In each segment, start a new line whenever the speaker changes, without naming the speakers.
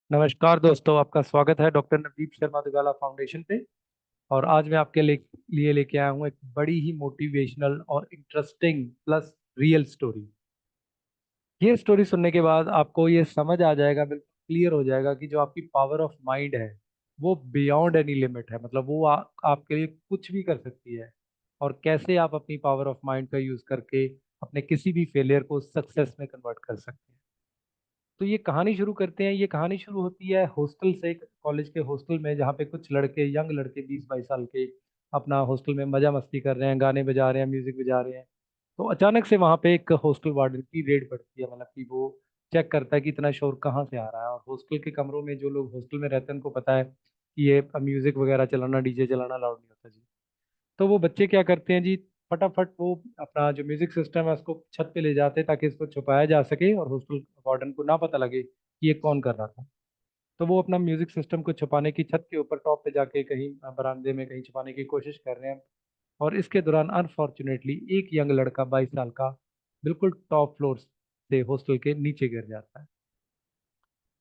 नमस्कार दोस्तों, आपका स्वागत है डॉक्टर नवदीप शर्मा दुगाला फाउंडेशन पे। और आज मैं आपके लिए लेके आया हूँ एक बड़ी ही मोटिवेशनल और इंटरेस्टिंग प्लस रियल स्टोरी। ये स्टोरी सुनने के बाद आपको ये समझ आ जाएगा, बिल्कुल क्लियर हो जाएगा कि जो आपकी पावर ऑफ माइंड है वो बियॉन्ड एनी लिमिट है। मतलब वो आपके लिए कुछ भी कर सकती है। और कैसे आप अपनी पावर ऑफ माइंड का यूज़ करके अपने किसी भी फेलियर को सक्सेस में कन्वर्ट कर सकते हैं। तो ये कहानी शुरू करते हैं। ये कहानी शुरू होती है हॉस्टल से, कॉलेज के हॉस्टल में, जहाँ पे कुछ लड़के, यंग लड़के 20-22 साल के, अपना हॉस्टल में मजा मस्ती कर रहे हैं, गाने बजा रहे हैं, म्यूजिक बजा रहे हैं। तो अचानक से वहाँ पे एक हॉस्टल वार्डन की रेड पड़ती है। मतलब कि वो चेक करता है कि इतना शोर कहाँ से आ रहा है। और हॉस्टल के कमरों में जो लोग हॉस्टल में रहते हैं उनको पता है कि ये म्यूजिक वगैरह चलाना, डीजे चलाना अलाउड नहीं होता जी। तो वो बच्चे क्या करते हैं जी, फटाफट वो अपना जो म्यूजिक सिस्टम है उसको छत पे ले जाते हैं ताकि इसको छुपाया जा सके और हॉस्टल वार्डन को ना पता लगे कि ये कौन कर रहा था। तो वो अपना म्यूजिक सिस्टम को छुपाने की छत के ऊपर टॉप पे जाके कहीं बरामदे में कहीं छुपाने की कोशिश कर रहे हैं। और इसके दौरान अनफॉर्चुनेटली एक यंग लड़का 22 साल का बिल्कुल टॉप फ्लोर से हॉस्टल के नीचे गिर जाता है।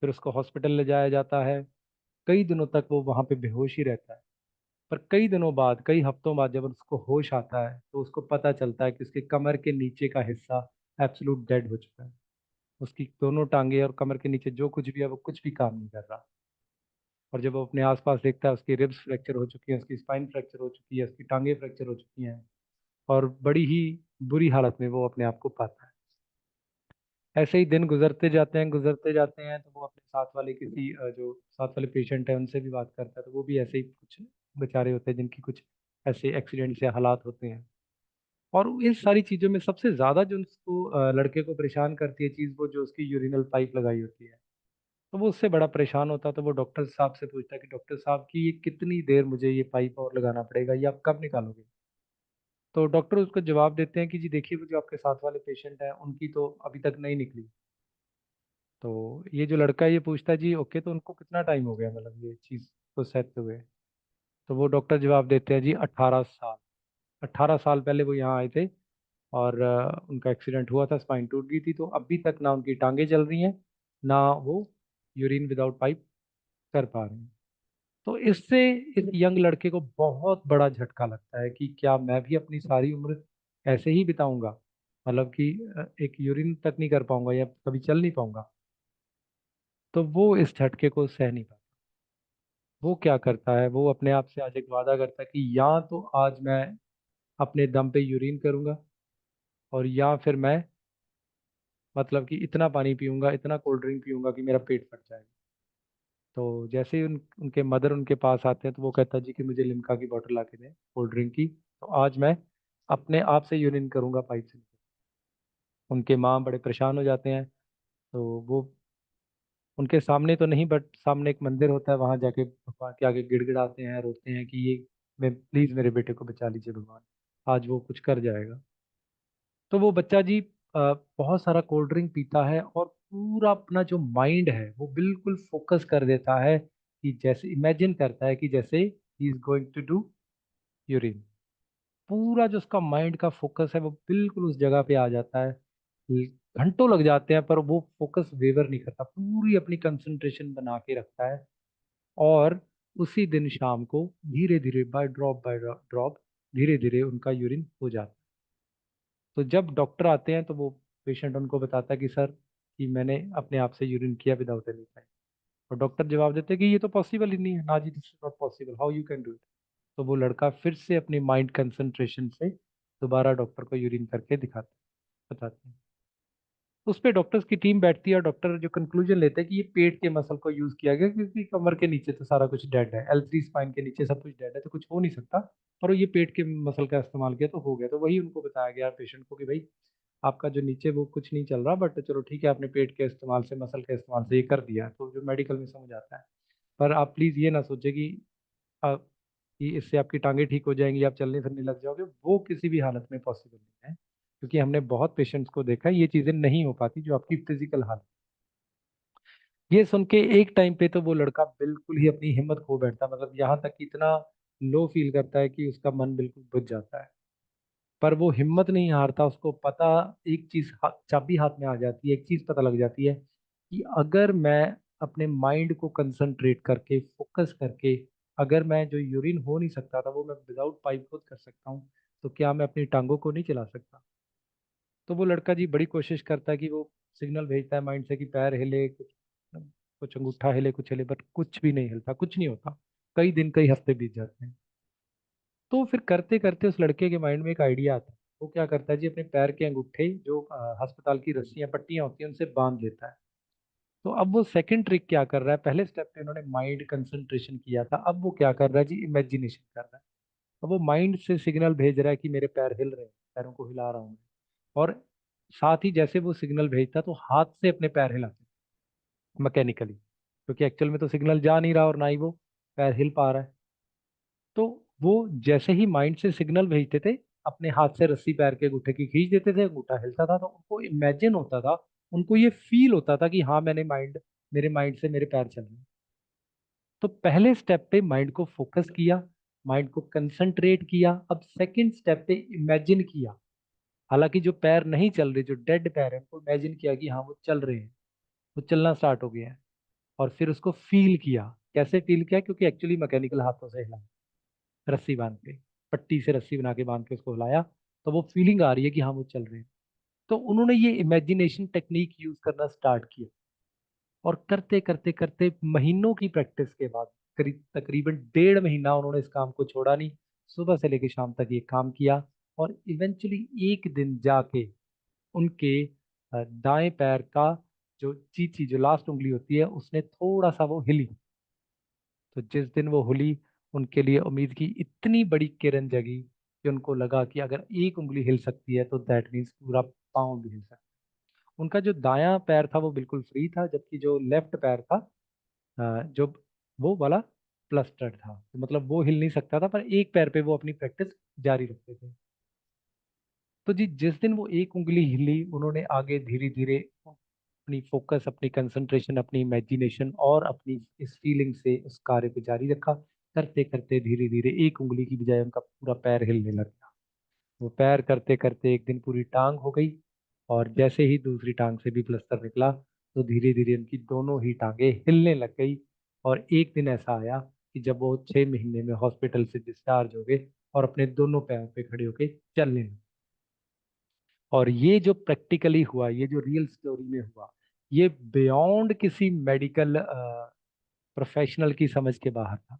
फिर उसको हॉस्पिटल ले जाया जाता है। कई दिनों तक वो वहाँ पे बेहोश ही रहता है। पर कई दिनों बाद, कई हफ्तों बाद जब उसको होश आता है तो उसको पता चलता है कि उसके कमर के नीचे का हिस्सा एब्सोल्यूट डेड हो चुका है। उसकी दोनों टांगे और कमर के नीचे जो कुछ भी है वो कुछ भी काम नहीं कर रहा। और जब वो अपने आसपास देखता है, उसकी रिब्स फ्रैक्चर हो चुकी है, उसकी स्पाइन फ्रैक्चर हो चुकी है, उसकी टांगे फ्रैक्चर हो चुकी हैं। और बड़ी ही बुरी हालत में वो अपने आप को पाता है। ऐसे ही दिन गुजरते जाते हैं। तो वो अपने साथ वाले किसी जो साथ वाले पेशेंट है उनसे भी बात करता है। तो वो भी ऐसे ही कुछ बेचारे होते हैं जिनकी कुछ ऐसे एक्सीडेंट से हालात होते हैं। और इन सारी चीज़ों में सबसे ज़्यादा जो उसको लड़के को परेशान करती है चीज़, वो जो उसकी यूरिनल पाइप लगाई होती है। तो वो उससे बड़ा परेशान होता है। तो वो डॉक्टर साहब से पूछता है कि डॉक्टर साहब की ये कितनी देर मुझे ये पाइप और लगाना पड़ेगा, ये आप कब निकालोगे? तो डॉक्टर उसको जवाब देते हैं कि जी देखिए, वो जो आपके साथ वाले पेशेंट हैं उनकी तो अभी तक नहीं निकली। तो ये जो लड़का है ये पूछता है जी ओके, तो उनको कितना टाइम हो गया, मतलब ये चीज़ को सहते हुए? तो वो डॉक्टर जवाब देते हैं जी 18 साल। 18 साल पहले वो यहाँ आए थे। और उनका एक्सीडेंट हुआ था, स्पाइन टूट गई थी। तो अभी तक ना उनकी टांगें चल रही हैं, ना वो यूरिन विदाउट पाइप कर पा रहे हैं। तो इससे इस यंग लड़के को बहुत बड़ा झटका लगता है कि क्या मैं भी अपनी सारी उम्र ऐसे ही बिताऊंगा? मतलब कि एक यूरिन तक नहीं कर पाऊंगा या कभी चल नहीं पाऊंगा। तो वो इस झटके को सह नहीं पाता। वो क्या करता है, वो अपने आप से आज एक वादा करता है कि या तो आज मैं अपने दम पे यूरिन करूंगा, और या फिर मैं, मतलब कि इतना पानी पीऊंगा, इतना कोल्ड ड्रिंक पीऊंगा कि मेरा पेट फट जाएगा। तो जैसे ही उनके मदर उनके पास आते हैं तो वो कहता है जी कि मुझे लिम्का की बोतल ला के दें, कोल्ड ड्रिंक की। तो आज मैं अपने आप से यूरिन करूंगा पाइप से। उनके माँ बड़े परेशान हो जाते हैं। तो वो उनके सामने तो नहीं, बट सामने एक मंदिर होता है, वहां जाके भगवान के आगे गिड़गिड़ाते हैं, रोते हैं कि ये, मैं प्लीज मेरे बेटे को बचा लीजिए भगवान, आज वो कुछ कर जाएगा। तो वो बच्चा जी बहुत सारा कोल्ड ड्रिंक पीता है और पूरा अपना जो माइंड है वो बिल्कुल फोकस कर देता है कि जैसे इमेजिन करता है कि जैसे ही is going to do urine. पूरा जो उसका माइंड का फोकस है वो बिल्कुल उस जगह पे आ जाता है। घंटों लग जाते हैं पर वो फोकस वेवर नहीं करता, पूरी अपनी कंसंट्रेशन बना के रखता है। और उसी दिन शाम को धीरे धीरे बाय ड्रॉप धीरे धीरे उनका यूरिन हो जाता है। तो जब डॉक्टर आते हैं तो वो पेशेंट उनको बताता है कि सर, कि मैंने अपने आप से यूरिन किया विदाउट एनी पाइन। और डॉक्टर जवाब देते हैं कि ये तो पॉसिबल ही नहीं है ना जी, this is not possible, how you can do it. तो वो लड़का फिर से अपनी माइंड कंसंट्रेशन से दोबारा डॉक्टर को यूरिन करके दिखाते बताते हैं। उस पे डॉक्टर्स की टीम बैठती है और डॉक्टर जो कंक्लूजन लेते हैं कि ये पेट के मसल को यूज किया गया, क्योंकि कमर के नीचे तो सारा कुछ डेड है, L3 स्पाइन के नीचे सब कुछ डेड है, तो कुछ हो नहीं सकता। और ये पेट के मसल का इस्तेमाल किया तो हो गया। तो वही उनको बताया गया पेशेंट को कि भाई आपका जो नीचे वो कुछ नहीं चल रहा, बट चलो ठीक है, आपने पेट के इस्तेमाल से, मसल के इस्तेमाल से ये कर दिया है, तो जो मेडिकल में समझ आता है। पर आप प्लीज़ ये ना सोचे कि आ, कि इससे आपकी टांगे ठीक हो जाएंगी, आप चलने फिरने लग जाओगे, वो किसी भी हालत में पॉसिबल नहीं है। क्योंकि हमने बहुत पेशेंट्स को देखा है, ये चीज़ें नहीं हो पाती जो आपकी फिजिकल हालत। ये सुन के एक टाइम पे तो वो लड़का बिल्कुल ही अपनी हिम्मत खो बैठता है। मतलब यहाँ तक कि इतना लो फील करता है कि उसका मन बिल्कुल बुझ जाता है। पर वो हिम्मत नहीं हारता। उसको पता, एक चीज चाबी हाथ में आ जाती है, एक चीज पता लग जाती है कि अगर मैं अपने माइंड को कंसंट्रेट करके फोकस करके, अगर मैं जो यूरिन हो नहीं सकता था वो मैं विदाउट पाइप खुद कर सकता हूँ, तो क्या मैं अपनी टांगों को नहीं चला सकता? तो वो लड़का जी बड़ी कोशिश करता है कि वो सिग्नल भेजता है माइंड से कि पैर हिले, कुछ कुछ अंगूठा हिले, कुछ हिले, बट कुछ भी नहीं हिलता, कुछ नहीं होता। कई दिन कई हफ्ते बीत जाते हैं। तो फिर करते करते उस लड़के के माइंड में एक आइडिया आता है। वो क्या करता है जी, अपने पैर के अंगूठे जो अस्पताल की रस्सियां पट्टियां होती हैं उनसे बांध लेता है। तो अब वो सेकंड ट्रिक क्या कर रहा है, पहले स्टेप पे उन्होंने माइंड कंसंट्रेशन किया था, अब वो क्या कर रहा है जी, इमेजिनेशन कर रहा है। अब वो माइंड से सिग्नल भेज रहा है कि मेरे पैर हिल रहे हैं, पैरों को हिला रहा हूँ। और साथ ही जैसे वो सिग्नल भेजता तो हाथ से अपने पैर हिलाते मैकेनिकली, क्योंकि एक्चुअल में तो सिग्नल जा नहीं रहा और ना ही वो पैर हिल पा रहा है। तो वो जैसे ही माइंड से सिग्नल भेजते थे, अपने हाथ से रस्सी पैर के अंगूठे की खींच देते थे, अंगूठा हिलता था, तो उनको इमेजिन होता था, उनको ये फील होता था कि हाँ मैंने मेरे माइंड से मेरे पैर चल रहे हैं। तो पहले स्टेप पे माइंड को फोकस किया, माइंड को कंसंट्रेट किया। अब सेकंड स्टेप पे इमेजिन किया, हालांकि जो पैर नहीं चल रहे, जो डेड पैर है, उनको इमेजिन किया कि हाँ वो चल रहे हैं, वो चलना स्टार्ट हो गया है। और फिर उसको फील किया। कैसे फील किया? क्योंकि एक्चुअली मैकेनिकल हाथों से हिला, रस्सी बांध के, पट्टी से रस्सी बना के बांध के उसको हिलाया, तो वो फीलिंग आ रही है कि हाँ वो चल रहे हैं। तो उन्होंने ये इमेजिनेशन टेक्निक यूज करना स्टार्ट किया, और करते करते करते महीनों की प्रैक्टिस के बाद, करीब तकरीबन 1.5 महीना उन्होंने इस काम को छोड़ा नहीं, सुबह से लेकर शाम तक ये काम किया। और इवेंचुअली एक दिन जाके उनके दाएं पैर का जो चीची, जो लास्ट उंगली होती है, उसने थोड़ा सा वो हिली। तो जिस दिन वो हुली, उनके लिए उम्मीद की इतनी बड़ी किरण जगी कि उनको लगा कि अगर एक उंगली हिल सकती है तो दैट मीन्स पूरा पाँव भी हिल सकता है। उनका जो दायां पैर था वो बिल्कुल फ्री था, जबकि जो लेफ्ट पैर था, जो वो वाला प्लस्टर्ड था, तो मतलब वो हिल नहीं सकता था, पर एक पैर पे वो अपनी प्रैक्टिस जारी रखते थे। तो जी जिस दिन वो एक उंगली हिली, उन्होंने आगे धीरे धीरे अपनी फोकस, अपनी कंसंट्रेशन, अपनी इमेजिनेशन और अपनी इस फीलिंग से उस कार्य को जारी रखा। करते करते धीरे धीरे एक उंगली की बजाय उनका पूरा पैर हिलने लग गया। वो पैर करते करते एक दिन पूरी टांग हो गई, और जैसे ही दूसरी टांग से भी प्लस्तर निकला, तो धीरे धीरे उनकी दोनों ही टांगे हिलने लग गई। और एक दिन ऐसा आया कि जब वो 6 महीने में हॉस्पिटल से डिस्चार्ज हो गए और अपने दोनों पैरों पे खड़े होके चलने लगे। और ये जो प्रैक्टिकली हुआ, ये जो रियल स्टोरी में हुआ, ये बियॉन्ड किसी मेडिकल प्रोफेशनल की समझ के बाहर था।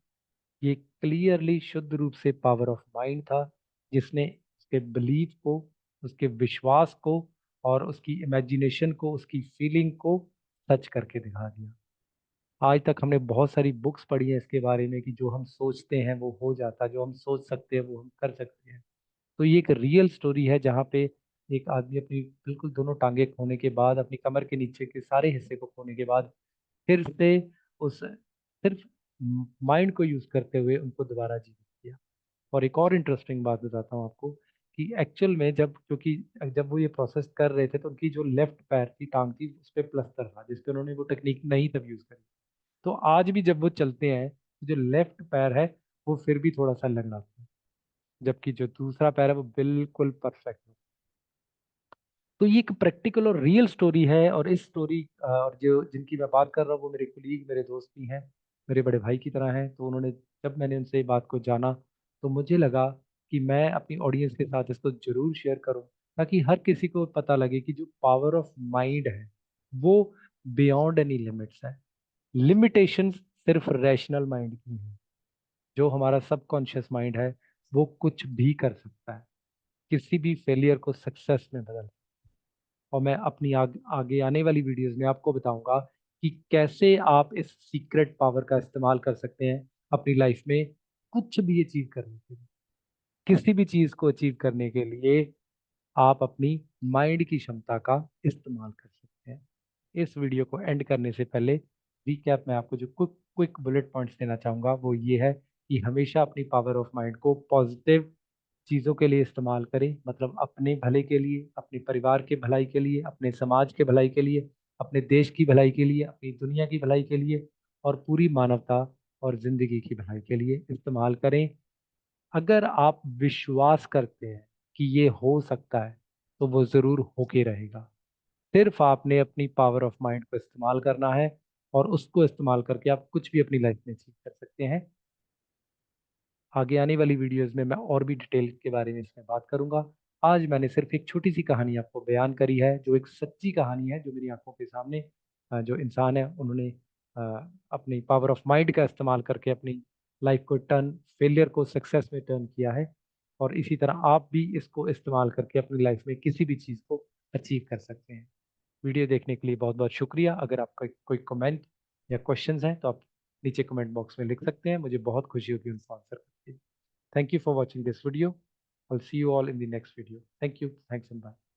ये क्लियरली शुद्ध रूप से पावर ऑफ माइंड था, जिसने उसके बिलीफ को, उसके विश्वास को और उसकी इमेजिनेशन को, उसकी फीलिंग को सच करके दिखा दिया। आज तक हमने बहुत सारी बुक्स पढ़ी है इसके बारे में कि जो हम सोचते हैं वो हो जाता है, जो हम सोच सकते हैं वो हम कर सकते हैं। तो ये एक रियल स्टोरी है, जहाँ पे एक आदमी अपनी बिल्कुल दोनों टांगे खोने के बाद, अपनी कमर के नीचे के सारे हिस्से को खोने के बाद, फिर से उस सिर्फ माइंड को यूज करते हुए उनको दोबारा जीवित किया। और एक और इंटरेस्टिंग बात बताता हूँ आपको, कि एक्चुअल में जब, क्योंकि जब वो ये प्रोसेस कर रहे थे, तो उनकी जो लेफ्ट पैर की टांग थी उस पर प्लस्तर था, जिसपे उन्होंने वो टेक्निक नहीं तब यूज करी। तो आज भी जब वो चलते हैं, तो जो लेफ्ट पैर है वो फिर भी थोड़ा सा लंगड़ाता है, जबकि जो दूसरा पैर है वो बिल्कुल परफेक्ट है। तो ये एक प्रैक्टिकल और रियल स्टोरी है। और इस स्टोरी और जो जिनकी मैं बात कर रहा हूँ वो मेरे कुलीग, मेरे दोस्त भी हैं, मेरे बड़े भाई की तरह हैं। तो उन्होंने, जब मैंने उनसे ये बात को जाना, तो मुझे लगा कि मैं अपनी ऑडियंस के साथ इसको जरूर शेयर करूं, ताकि हर किसी को पता लगे कि जो पावर ऑफ माइंड है वो बियॉन्ड एनी लिमिट्स है। लिमिटेशन सिर्फ रैशनल माइंड की है। जो हमारा सबकॉन्शियस माइंड है वो कुछ भी कर सकता है, किसी भी फेलियर को सक्सेस में बदल। और मैं अपनी आगे आने वाली वीडियोस में आपको बताऊंगा कि कैसे आप इस सीक्रेट पावर का इस्तेमाल कर सकते हैं अपनी लाइफ में, कुछ भी अचीव करने के लिए। किसी भी चीज को अचीव करने के लिए आप अपनी माइंड की क्षमता का इस्तेमाल कर सकते हैं। इस वीडियो को एंड करने से पहले रिकैप में आपको जो क्विक क्विक बुलेट पॉइंट्स देना चाहूंगा वो ये है कि हमेशा अपनी पावर ऑफ माइंड को पॉजिटिव चीज़ों के लिए इस्तेमाल करें, मतलब अपने भले के लिए, अपने परिवार के भलाई के लिए, अपने समाज के भलाई के लिए, अपने देश की भलाई के लिए, अपनी दुनिया की भलाई के लिए, और पूरी मानवता और जिंदगी की भलाई के लिए इस्तेमाल करें। अगर आप विश्वास करते हैं कि ये हो सकता है, तो वो ज़रूर होके रहेगा। सिर्फ आपने अपनी पावर ऑफ माइंड को इस्तेमाल करना है, और उसको इस्तेमाल करके आप कुछ भी अपनी लाइफ में अचीव कर सकते हैं। आगे आने वाली वीडियोस में मैं और भी डिटेल के बारे में इसमें बात करूंगा। आज मैंने सिर्फ एक छोटी सी कहानी आपको बयान करी है, जो एक सच्ची कहानी है, जो मेरी आंखों के सामने जो इंसान है उन्होंने अ, अपनी पावर ऑफ माइंड का इस्तेमाल करके अपनी लाइफ को टर्न, फेलियर को सक्सेस में टर्न किया है। और इसी तरह आप भी इसको इस्तेमाल करके अपनी लाइफ में किसी भी चीज़ को अचीव कर सकते हैं। वीडियो देखने के लिए बहुत बहुत शुक्रिया। अगर आपका कोई कमेंट या क्वेश्चंस हैं तो आप नीचे कमेंट बॉक्स में लिख सकते हैं, मुझे बहुत खुशी होगी उनको आंसर करके। Thank you for watching this video. I'll see you all in the next video. Thank you. Thanks and bye.